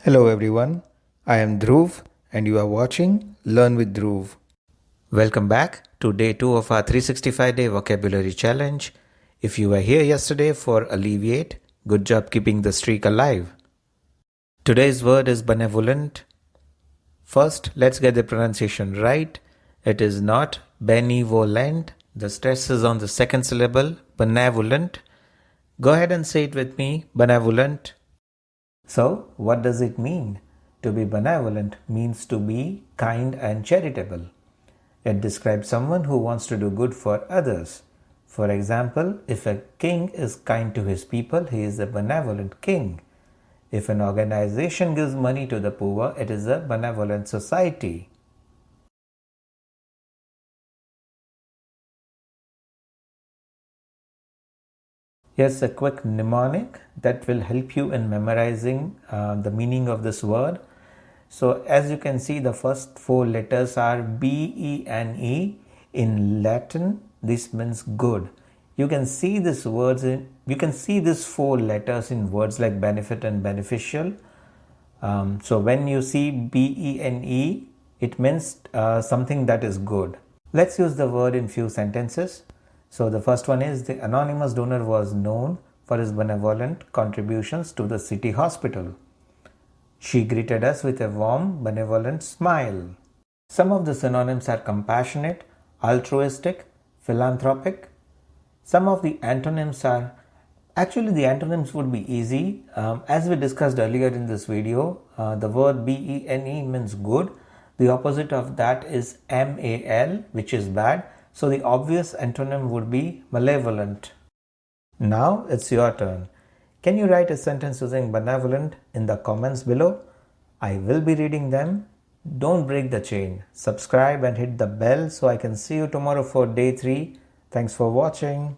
Hello everyone, I am Dhruv and you are watching Learn with Dhruv. Welcome back to day 2 of our 365-day vocabulary challenge. If you were here yesterday for alleviate, good job keeping the streak alive. Today's word is benevolent. First, let's get the pronunciation right. It is not benevolent. The stress is on the second syllable, benevolent. Go ahead and say it with me, benevolent. So, what does it mean? To be benevolent means to be kind and charitable. It describes someone who wants to do good for others. For example, if a king is kind to his people, he is a benevolent king. If an organization gives money to the poor, it is a benevolent society. Here's a quick mnemonic that will help you in memorizing the meaning of this word. So as you can see, the first 4 letters are B-E-N-E. In Latin, this means good. You can see these 4 letters in words like benefit and beneficial. So when you see B-E-N-E, it means something that is good. Let's use the word in few sentences. So the first one is the anonymous donor was known for his benevolent contributions to the city hospital. She greeted us with a warm, benevolent smile. Some of the synonyms are compassionate, altruistic, philanthropic. Some of the antonyms are, actually the antonyms would be easy. As we discussed earlier in this video, the word B-E-N-E means good. The opposite of that is M-A-L, which is bad. So the obvious antonym would be malevolent. Now it's your turn. Can you write a sentence using benevolent in the comments below? I will be reading them. Don't break the chain. Subscribe and hit the bell so I can see you tomorrow for day 3. Thanks for watching.